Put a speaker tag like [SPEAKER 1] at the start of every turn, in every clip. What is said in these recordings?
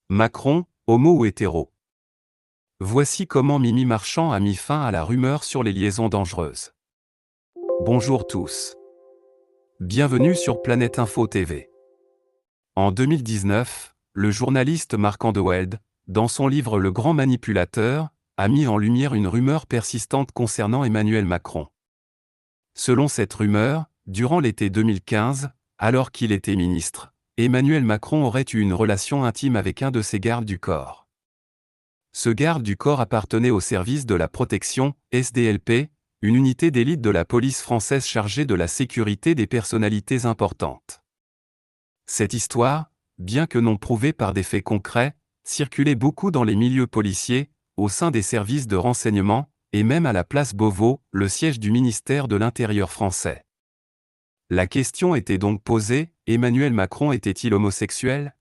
[SPEAKER 1] Macron, homo ou hétéro? Voici comment Mimi Marchand a mis fin à la rumeur sur les liaisons dangereuses. Bonjour tous. Bienvenue sur Planète Info TV. En 2019, le journaliste Marc Andewelde, dans son livre Le Grand Manipulateur, a mis en lumière une rumeur persistante concernant Emmanuel Macron. Selon cette rumeur, durant l'été 2015, alors qu'il était ministre, Emmanuel Macron aurait eu une relation intime avec un de ses gardes du corps. Ce garde du corps appartenait au service de la protection, SDLP, une unité d'élite de la police française chargée de la sécurité des personnalités importantes. Cette histoire, bien que non prouvée par des faits concrets, circulait beaucoup dans les milieux policiers, au sein des services de renseignement, et même à la place Beauvau, le siège du ministère de l'Intérieur français. La question était donc posée, Emmanuel Macron était-il homosexuel ?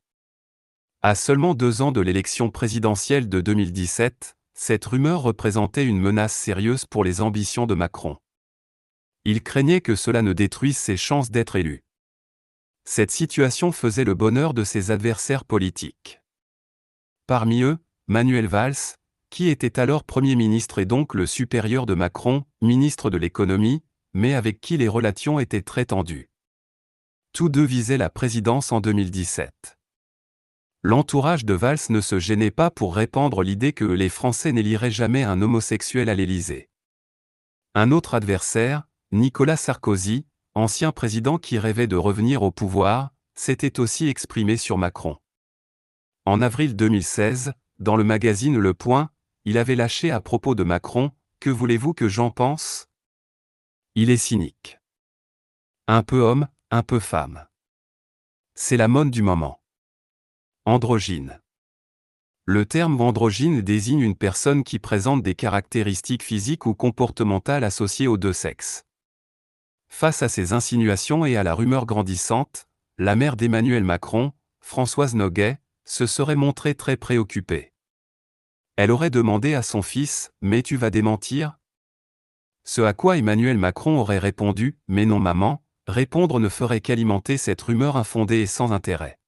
[SPEAKER 1] À seulement 2 ans de l'élection présidentielle de 2017, cette rumeur représentait une menace sérieuse pour les ambitions de Macron. Il craignait que cela ne détruise ses chances d'être élu. Cette situation faisait le bonheur de ses adversaires politiques. Parmi eux, Manuel Valls, qui était alors Premier ministre et donc le supérieur de Macron, ministre de l'économie, mais avec qui les relations étaient très tendues. Tous deux visaient la présidence en 2017. L'entourage de Valls ne se gênait pas pour répandre l'idée que les Français n'éliraient jamais un homosexuel à l'Élysée. Un autre adversaire, Nicolas Sarkozy, ancien président qui rêvait de revenir au pouvoir, s'était aussi exprimé sur Macron. En avril 2016, dans le magazine Le Point, il avait lâché à propos de Macron « Que voulez-vous que j'en pense ? Il est cynique. Un peu homme, un peu femme. C'est la mode du moment. Androgyne. Le terme androgyne désigne une personne qui présente des caractéristiques physiques ou comportementales associées aux deux sexes. Face à ces insinuations et à la rumeur grandissante, la mère d'Emmanuel Macron, Françoise Noguet, se serait montrée très préoccupée. Elle aurait demandé à son fils « Mais tu vas démentir ?» Ce à quoi Emmanuel Macron aurait répondu « Mais non maman », répondre ne ferait qu'alimenter cette rumeur infondée et sans intérêt.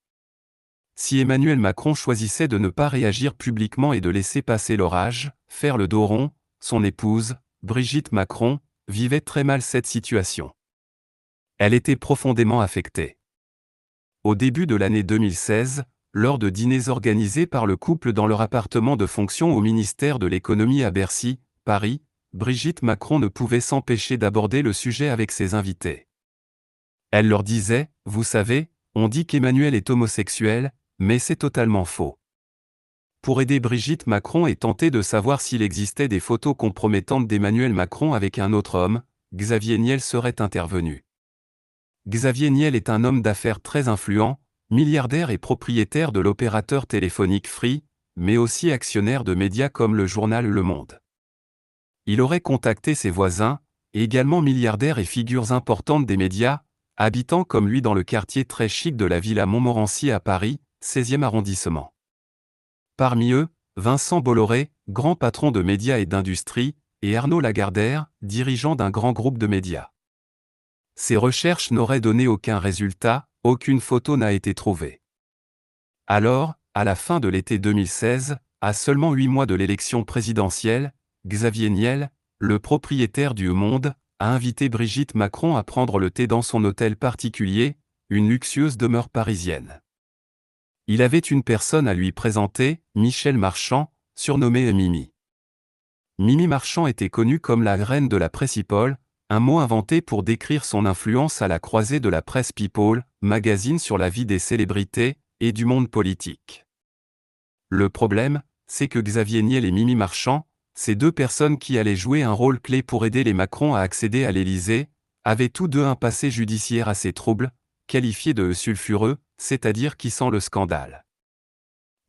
[SPEAKER 1] Si Emmanuel Macron choisissait de ne pas réagir publiquement et de laisser passer l'orage, faire le dos rond, son épouse, Brigitte Macron, vivait très mal cette situation. Elle était profondément affectée. Au début de l'année 2016, lors de dîners organisés par le couple dans leur appartement de fonction au ministère de l'économie à Bercy, Paris, Brigitte Macron ne pouvait s'empêcher d'aborder le sujet avec ses invités. Elle leur disait « Vous savez, on dit qu'Emmanuel est homosexuel, mais c'est totalement faux. » Pour aider Brigitte Macron et tenter de savoir s'il existait des photos compromettantes d'Emmanuel Macron avec un autre homme, Xavier Niel serait intervenu. Xavier Niel est un homme d'affaires très influent, milliardaire et propriétaire de l'opérateur téléphonique Free, mais aussi actionnaire de médias comme le journal Le Monde. Il aurait contacté ses voisins, également milliardaires et figures importantes des médias, habitant comme lui dans le quartier très chic de la Villa Montmorency à Paris, 16e arrondissement. Parmi eux, Vincent Bolloré, grand patron de médias et d'industrie, et Arnaud Lagardère, dirigeant d'un grand groupe de médias. Ces recherches n'auraient donné aucun résultat, aucune photo n'a été trouvée. Alors, à la fin de l'été 2016, à seulement 8 mois de l'élection présidentielle, Xavier Niel, le propriétaire du Monde, a invité Brigitte Macron à prendre le thé dans son hôtel particulier, une luxueuse demeure parisienne. Il avait une personne à lui présenter, Michel Marchand, surnommé Mimi. Mimi Marchand était connue comme la reine de la pressipole, un mot inventé pour décrire son influence à la croisée de la presse People, magazine sur la vie des célébrités, et du monde politique. Le problème, c'est que Xavier Niel et Mimi Marchand, ces deux personnes qui allaient jouer un rôle clé pour aider les Macron à accéder à l'Élysée, avaient tous deux un passé judiciaire assez trouble, qualifié de sulfureux, c'est-à-dire qui sent le scandale.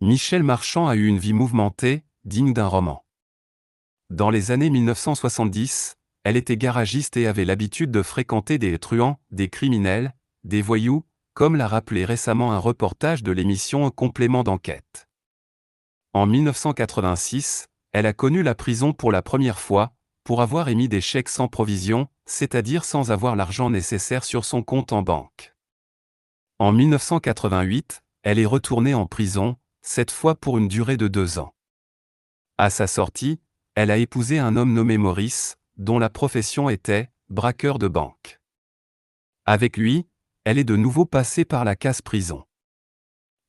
[SPEAKER 1] Michel Marchand a eu une vie mouvementée, digne d'un roman. Dans les années 1970, elle était garagiste et avait l'habitude de fréquenter des truands, des criminels, des voyous, comme l'a rappelé récemment un reportage de l'émission Complément d'enquête. En 1986, elle a connu la prison pour la première fois, pour avoir émis des chèques sans provision, c'est-à-dire sans avoir l'argent nécessaire sur son compte en banque. En 1988, elle est retournée en prison, cette fois pour une durée de 2 ans. À sa sortie, elle a épousé un homme nommé Maurice, dont la profession était braqueur de banque. Avec lui, elle est de nouveau passée par la case prison.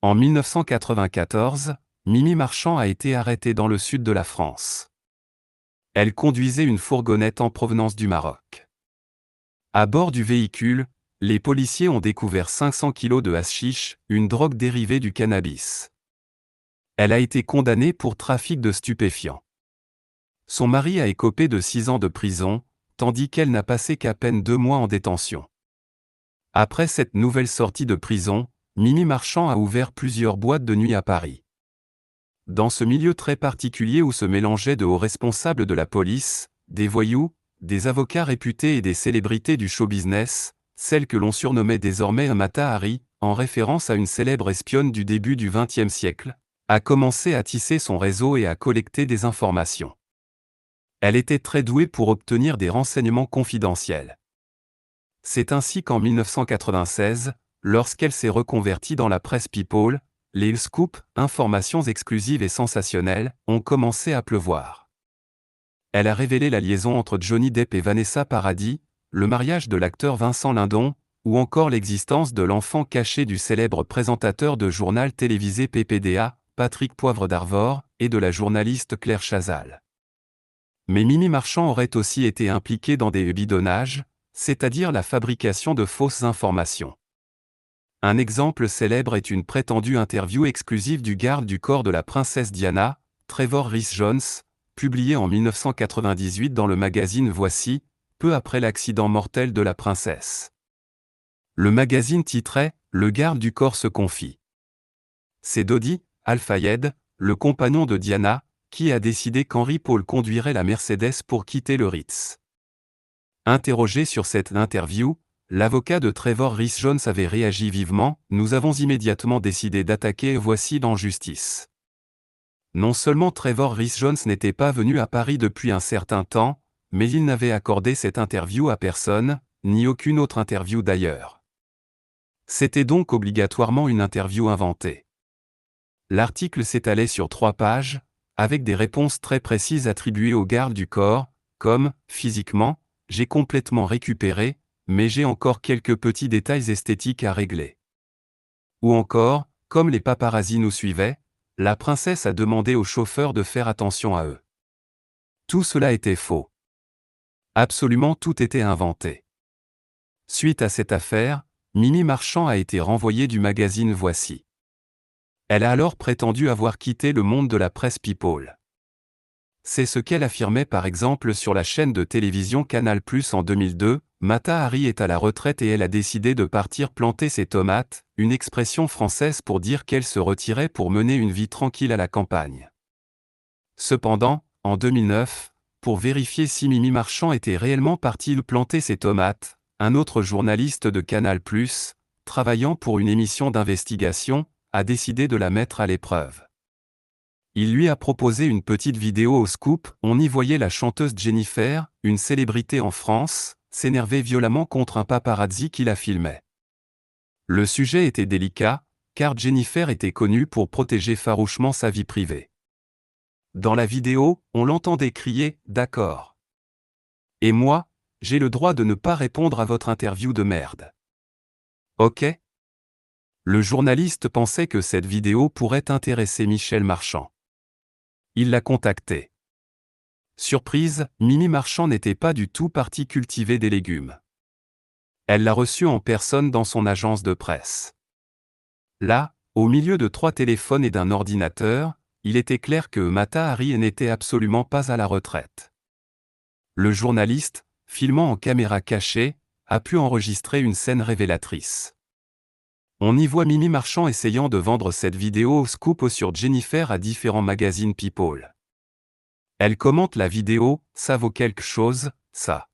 [SPEAKER 1] En 1994, Mimi Marchand a été arrêtée dans le sud de la France. Elle conduisait une fourgonnette en provenance du Maroc. À bord du véhicule, les policiers ont découvert 500 kg de hashish, une drogue dérivée du cannabis. Elle a été condamnée pour trafic de stupéfiants. Son mari a écopé de 6 ans de prison, tandis qu'elle n'a passé qu'à peine 2 mois en détention. Après cette nouvelle sortie de prison, Mimi Marchand a ouvert plusieurs boîtes de nuit à Paris. Dans ce milieu très particulier où se mélangeaient de hauts responsables de la police, des voyous, des avocats réputés et des célébrités du show business, celle que l'on surnommait désormais Mata Hari, en référence à une célèbre espionne du début du XXe siècle, a commencé à tisser son réseau et à collecter des informations. Elle était très douée pour obtenir des renseignements confidentiels. C'est ainsi qu'en 1996, lorsqu'elle s'est reconvertie dans la presse people, les scoops, informations exclusives et sensationnelles, ont commencé à pleuvoir. Elle a révélé la liaison entre Johnny Depp et Vanessa Paradis, le mariage de l'acteur Vincent Lindon, ou encore l'existence de l'enfant caché du célèbre présentateur de journal télévisé PPDA, Patrick Poivre d'Arvor, et de la journaliste Claire Chazal. Mais Mimi Marchand aurait aussi été impliquée dans des bidonnages, c'est-à-dire la fabrication de fausses informations. Un exemple célèbre est une prétendue interview exclusive du garde du corps de la princesse Diana, Trevor Rhys-Jones, publiée en 1998 dans le magazine Voici, peu après l'accident mortel de la princesse. Le magazine titrait « Le garde du corps se confie ». C'est Dodi Al-Fayed, le compagnon de Diana, qui a décidé qu'Henry Paul conduirait la Mercedes pour quitter le Ritz. Interrogé sur cette interview, l'avocat de Trevor Rhys-Jones avait réagi vivement « Nous avons immédiatement décidé d'attaquer Voici en justice ». Non seulement Trevor Rhys-Jones n'était pas venu à Paris depuis un certain temps, mais il n'avait accordé cette interview à personne, ni aucune autre interview d'ailleurs. C'était donc obligatoirement une interview inventée. L'article s'étalait sur 3 pages, avec des réponses très précises attribuées au garde du corps, comme « physiquement, j'ai complètement récupéré, mais j'ai encore quelques petits détails esthétiques à régler ». Ou encore, comme les paparazzis nous suivaient, la princesse a demandé au chauffeur de faire attention à eux. Tout cela était faux. Absolument tout était inventé. Suite à cette affaire, Mimi Marchand a été renvoyée du magazine Voici. Elle a alors prétendu avoir quitté le monde de la presse people. C'est ce qu'elle affirmait par exemple sur la chaîne de télévision Canal+ en 2002, Mata Hari est à la retraite et elle a décidé de partir planter ses tomates, une expression française pour dire qu'elle se retirait pour mener une vie tranquille à la campagne. Cependant, en 2009, pour vérifier si Mimi Marchand était réellement partie planter ses tomates, un autre journaliste de Canal+, travaillant pour une émission d'investigation, a décidé de la mettre à l'épreuve. Il lui a proposé une petite vidéo au scoop, on y voyait la chanteuse Jennifer, une célébrité en France, s'énerver violemment contre un paparazzi qui la filmait. Le sujet était délicat, car Jennifer était connue pour protéger farouchement sa vie privée. Dans la vidéo, on l'entendait crier « D'accord. Et moi, j'ai le droit de ne pas répondre à votre interview de merde. Ok ?» Le journaliste pensait que cette vidéo pourrait intéresser Michel Marchand. Il l'a contacté. Surprise, Mimi Marchand n'était pas du tout partie cultiver des légumes. Elle l'a reçu en personne dans son agence de presse. Là, au milieu de 3 téléphones et d'un ordinateur, il était clair que Mata Hari n'était absolument pas à la retraite. Le journaliste, filmant en caméra cachée, a pu enregistrer une scène révélatrice. On y voit Mimi Marchand essayant de vendre cette vidéo au scoop sur Jennifer à différents magazines people. Elle commente la vidéo, ça vaut quelque chose, ça.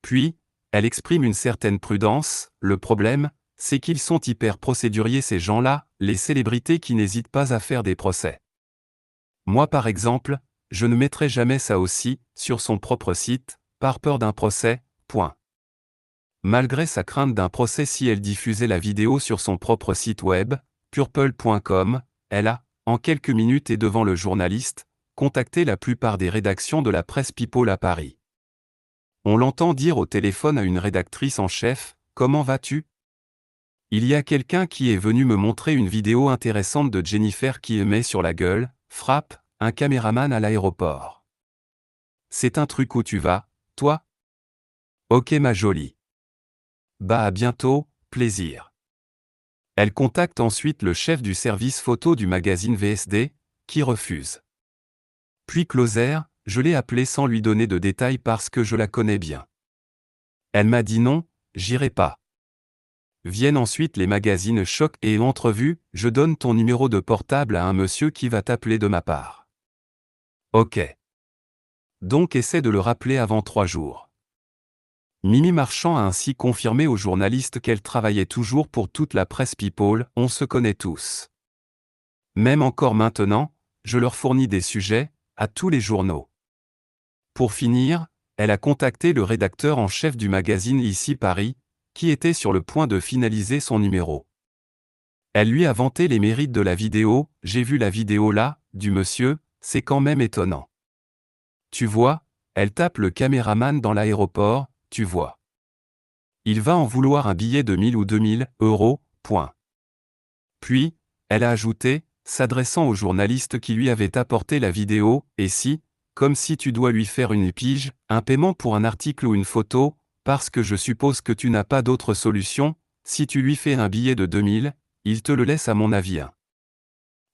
[SPEAKER 1] Puis, elle exprime une certaine prudence, le problème, c'est qu'ils sont hyper procéduriers ces gens-là, les célébrités qui n'hésitent pas à faire des procès. Moi par exemple, je ne mettrai jamais ça aussi, sur son propre site, par peur d'un procès, point. Malgré sa crainte d'un procès si elle diffusait la vidéo sur son propre site web, purple.com, elle a, en quelques minutes et devant le journaliste, contacté la plupart des rédactions de la presse People à Paris. On l'entend dire au téléphone à une rédactrice en chef, « Comment vas-tu ? Il y a quelqu'un qui est venu me montrer une vidéo intéressante de Jennifer qui met sur la gueule, frappe, un caméraman à l'aéroport. C'est un truc où tu vas, toi ? Ok ma jolie. Bah à bientôt, plaisir. » Elle contacte ensuite le chef du service photo du magazine VSD, qui refuse. Puis Closer, je l'ai appelée sans lui donner de détails parce que je la connais bien. Elle m'a dit non, j'irai pas. Viennent ensuite les magazines Choc et Entrevue, je donne ton numéro de portable à un monsieur qui va t'appeler de ma part. Ok. Donc essaie de le rappeler avant 3 jours. Mimi Marchand a ainsi confirmé aux journalistes qu'elle travaillait toujours pour toute la presse People, on se connaît tous. Même encore maintenant, je leur fournis des sujets, à tous les journaux. Pour finir, elle a contacté le rédacteur en chef du magazine Ici Paris, qui était sur le point de finaliser son numéro. Elle lui a vanté les mérites de la vidéo, « J'ai vu la vidéo là, du monsieur, c'est quand même étonnant. Tu vois, elle tape le caméraman dans l'aéroport, tu vois. Il va en vouloir un billet de 1000 ou 2000 euros, point. » Puis, elle a ajouté, s'adressant au journaliste qui lui avait apporté la vidéo, « Et si, comme si tu dois lui faire une pige, un paiement pour un article ou une photo, parce que je suppose que tu n'as pas d'autre solution, si tu lui fais un billet de 2000, il te le laisse à mon avis. »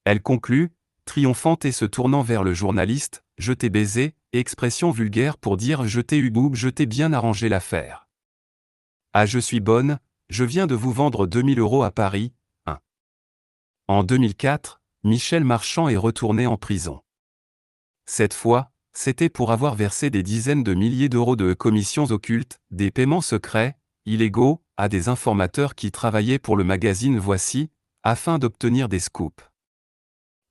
[SPEAKER 1] Elle conclut, triomphante et se tournant vers le journaliste, « Je t'ai baisé », expression vulgaire pour dire « je t'ai eu boob, je t'ai bien arrangé l'affaire. Ah je suis bonne, je viens de vous vendre 2000 euros à Paris, hein. » En 2004, Michel Marchand est retourné en prison. Cette fois, c'était pour avoir versé des dizaines de milliers d'euros de commissions occultes, des paiements secrets, illégaux, à des informateurs qui travaillaient pour le magazine Voici, afin d'obtenir des scoops.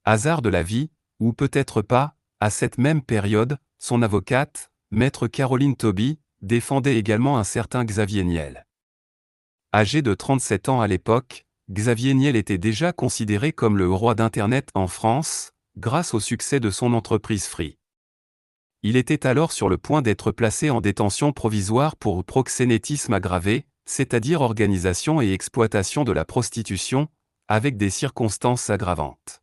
[SPEAKER 1] Hasard de la vie, ou peut-être pas, à cette même période, son avocate, maître Caroline Toby, défendait également un certain Xavier Niel. Âgé de 37 ans à l'époque, Xavier Niel était déjà considéré comme le roi d'Internet en France, grâce au succès de son entreprise Free. Il était alors sur le point d'être placé en détention provisoire pour proxénétisme aggravé, c'est-à-dire organisation et exploitation de la prostitution, avec des circonstances aggravantes.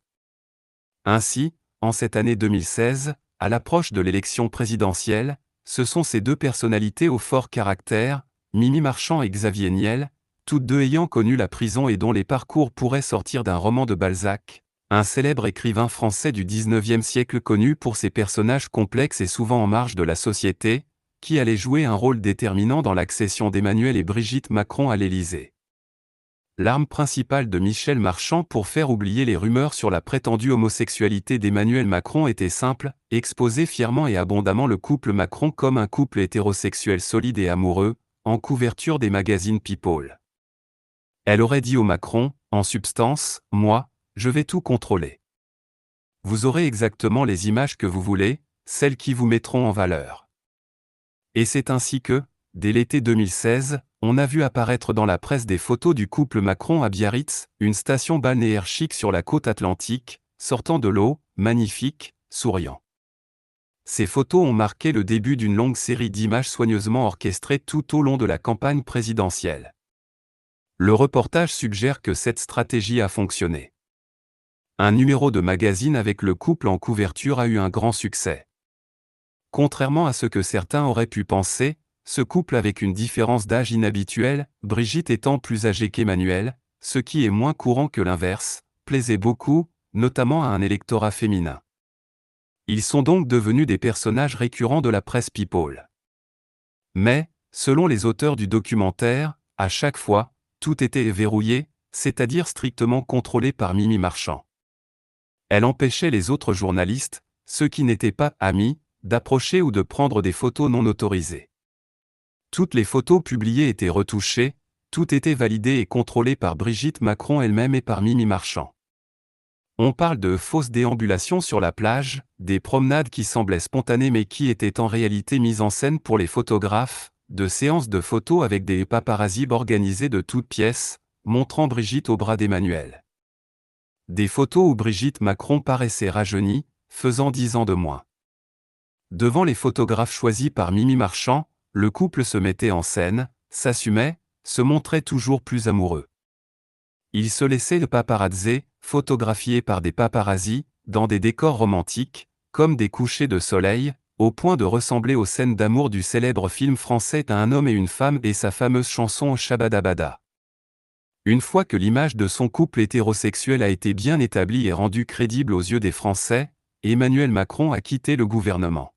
[SPEAKER 1] Ainsi, en cette année 2016, à l'approche de l'élection présidentielle, ce sont ces deux personnalités au fort caractère, Mimi Marchand et Xavier Niel, toutes deux ayant connu la prison et dont les parcours pourraient sortir d'un roman de Balzac, un célèbre écrivain français du XIXe siècle connu pour ses personnages complexes et souvent en marge de la société, qui allait jouer un rôle déterminant dans l'accession d'Emmanuel et Brigitte Macron à l'Élysée. L'arme principale de Michel Marchand pour faire oublier les rumeurs sur la prétendue homosexualité d'Emmanuel Macron était simple, exposer fièrement et abondamment le couple Macron comme un couple hétérosexuel solide et amoureux, en couverture des magazines People. Elle aurait dit au Macron, en substance, « Moi, je vais tout contrôler. Vous aurez exactement les images que vous voulez, celles qui vous mettront en valeur. » Et c'est ainsi que, dès l'été 2016, on a vu apparaître dans la presse des photos du couple Macron à Biarritz, une station balnéaire chic sur la côte atlantique, sortant de l'eau, magnifique, souriant. Ces photos ont marqué le début d'une longue série d'images soigneusement orchestrées tout au long de la campagne présidentielle. Le reportage suggère que cette stratégie a fonctionné. Un numéro de magazine avec le couple en couverture a eu un grand succès. Contrairement à ce que certains auraient pu penser, ce couple avec une différence d'âge inhabituelle, Brigitte étant plus âgée qu'Emmanuel, ce qui est moins courant que l'inverse, plaisait beaucoup, notamment à un électorat féminin. Ils sont donc devenus des personnages récurrents de la presse People. Mais, selon les auteurs du documentaire, à chaque fois, tout était verrouillé, c'est-à-dire strictement contrôlé par Mimi Marchand. Elle empêchait les autres journalistes, ceux qui n'étaient pas amis, d'approcher ou de prendre des photos non autorisées. Toutes les photos publiées étaient retouchées, tout était validé et contrôlé par Brigitte Macron elle-même et par Mimi Marchand. On parle de fausses déambulations sur la plage, des promenades qui semblaient spontanées mais qui étaient en réalité mises en scène pour les photographes, de séances de photos avec des paparazzis organisés de toutes pièces, montrant Brigitte au bras d'Emmanuel. Des photos où Brigitte Macron paraissait rajeunie, faisant 10 ans de moins. Devant les photographes choisis par Mimi Marchand, le couple se mettait en scène, s'assumait, se montrait toujours plus amoureux. Il se laissait le paparazzi, photographié par des paparazzis, dans des décors romantiques, comme des couchers de soleil, au point de ressembler aux scènes d'amour du célèbre film français Un homme et une femme et sa fameuse chanson Shabadabada. Une fois que l'image de son couple hétérosexuel a été bien établie et rendue crédible aux yeux des Français, Emmanuel Macron a quitté le gouvernement.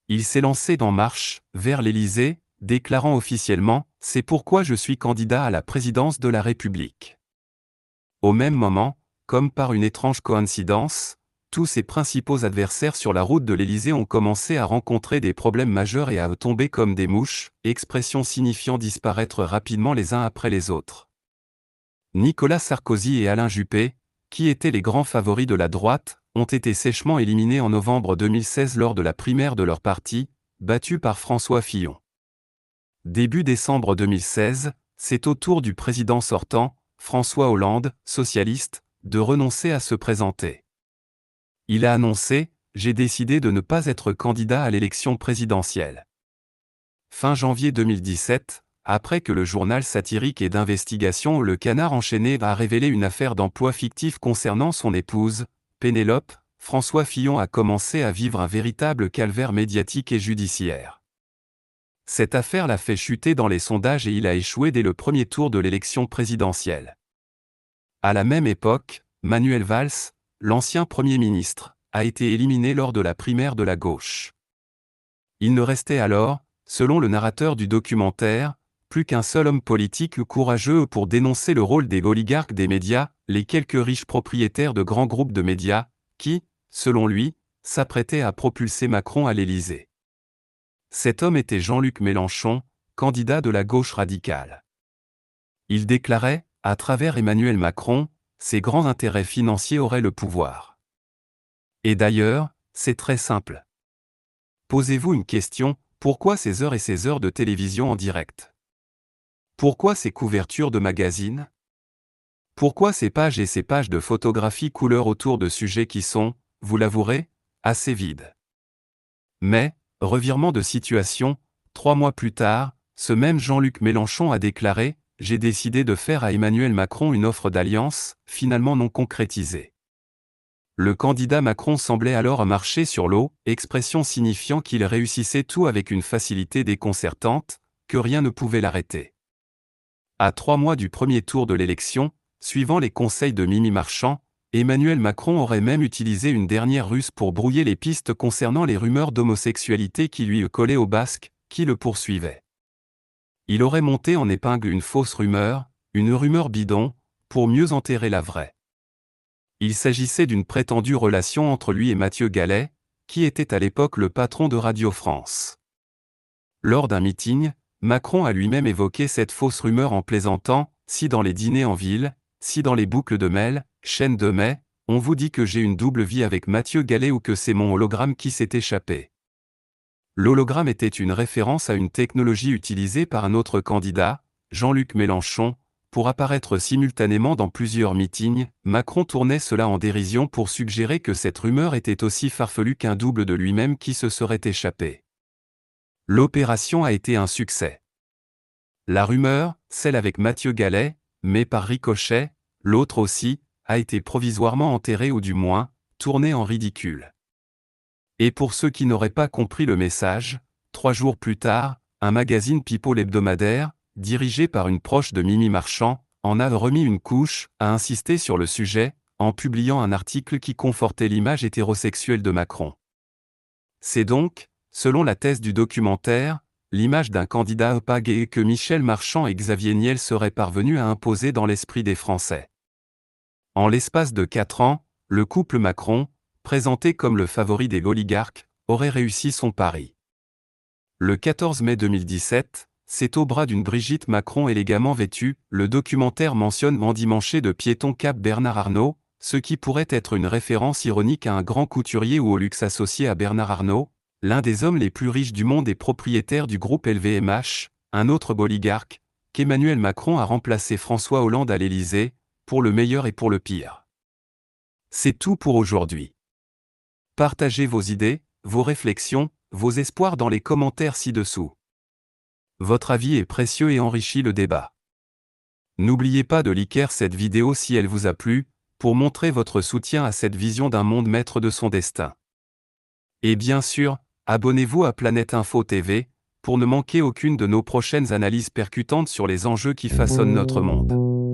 [SPEAKER 1] Il s'est lancé en marche vers l'Élysée, déclarant officiellement « C'est pourquoi je suis candidat à la présidence de la République ». Au même moment, comme par une étrange coïncidence, tous ses principaux adversaires sur la route de l'Élysée ont commencé à rencontrer des problèmes majeurs et à tomber comme des mouches, expression signifiant disparaître rapidement les uns après les autres. Nicolas Sarkozy et Alain Juppé, qui étaient les grands favoris de la droite, ont été sèchement éliminés en novembre 2016 lors de la primaire de leur parti, battus par François Fillon. Début décembre 2016, c'est au tour du président sortant, François Hollande, socialiste, de renoncer à se présenter. Il a annoncé « J'ai décidé de ne pas être candidat à l'élection présidentielle ». Fin janvier 2017, après que le journal satirique et d'investigation Le Canard enchaîné a révélé une affaire d'emploi fictif concernant son épouse, Pénélope, François Fillon a commencé à vivre un véritable calvaire médiatique et judiciaire. Cette affaire l'a fait chuter dans les sondages et il a échoué dès le premier tour de l'élection présidentielle. À la même époque, Manuel Valls, l'ancien Premier ministre, a été éliminé lors de la primaire de la gauche. Il ne restait alors, selon le narrateur du documentaire, plus qu'un seul homme politique courageux pour dénoncer le rôle des oligarques des médias, les quelques riches propriétaires de grands groupes de médias, qui, selon lui, s'apprêtaient à propulser Macron à l'Élysée. Cet homme était Jean-Luc Mélenchon, candidat de la gauche radicale. Il déclarait, à travers Emmanuel Macron, ses grands intérêts financiers auraient le pouvoir. Et d'ailleurs, c'est très simple. Posez-vous une question, pourquoi ces heures et ces heures de télévision en direct? Pourquoi ces couvertures de magazines? Pourquoi ces pages et ces pages de photographies couleur autour de sujets qui sont, vous l'avouerez, assez vides? Mais, revirement de situation, 3 mois plus tard, ce même Jean-Luc Mélenchon a déclaré « J'ai décidé de faire à Emmanuel Macron une offre d'alliance, finalement non concrétisée ». Le candidat Macron semblait alors marcher sur l'eau, expression signifiant qu'il réussissait tout avec une facilité déconcertante, que rien ne pouvait l'arrêter. À 3 mois du premier tour de l'élection, suivant les conseils de Mimi Marchand, Emmanuel Macron aurait même utilisé une dernière ruse pour brouiller les pistes concernant les rumeurs d'homosexualité qui lui collaient au basque, qui le poursuivaient. Il aurait monté en épingle une fausse rumeur, une rumeur bidon, pour mieux enterrer la vraie. Il s'agissait d'une prétendue relation entre lui et Mathieu Gallet, qui était à l'époque le patron de Radio France. Lors d'un meeting, Macron a lui-même évoqué cette fausse rumeur en plaisantant « Si dans les dîners en ville, si dans les boucles de mail, chaîne de mai, on vous dit que j'ai une double vie avec Mathieu Gallet ou que c'est mon hologramme qui s'est échappé ». L'hologramme était une référence à une technologie utilisée par un autre candidat, Jean-Luc Mélenchon, pour apparaître simultanément dans plusieurs meetings. Macron tournait cela en dérision pour suggérer que cette rumeur était aussi farfelue qu'un double de lui-même qui se serait échappé. L'opération a été un succès. La rumeur, celle avec Mathieu Gallet, mais par ricochet, l'autre aussi, a été provisoirement enterrée ou du moins, tournée en ridicule. Et pour ceux qui n'auraient pas compris le message, 3 jours plus tard, un magazine People hebdomadaire, dirigé par une proche de Mimi Marchand, en a remis une couche, a insisté sur le sujet, en publiant un article qui confortait l'image hétérosexuelle de Macron. C'est donc, selon la thèse du documentaire, l'image d'un candidat pas gay que Michel Marchand et Xavier Niel seraient parvenus à imposer dans l'esprit des Français. En l'espace de 4 ans, le couple Macron, présenté comme le favori des oligarques, aurait réussi son pari. Le 14 mai 2017, c'est au bras d'une Brigitte Macron élégamment vêtue, le documentaire mentionne endimanché de piéton cap Bernard Arnault, ce qui pourrait être une référence ironique à un grand couturier ou au luxe associé à Bernard Arnault, l'un des hommes les plus riches du monde et propriétaire du groupe LVMH, un autre oligarque, qu'Emmanuel Macron a remplacé François Hollande à l'Élysée, pour le meilleur et pour le pire. C'est tout pour aujourd'hui. Partagez vos idées, vos réflexions, vos espoirs dans les commentaires ci-dessous. Votre avis est précieux et enrichit le débat. N'oubliez pas de liker cette vidéo si elle vous a plu, pour montrer votre soutien à cette vision d'un monde maître de son destin. Et bien sûr, abonnez-vous à Planète Info TV, pour ne manquer aucune de nos prochaines analyses percutantes sur les enjeux qui façonnent notre monde.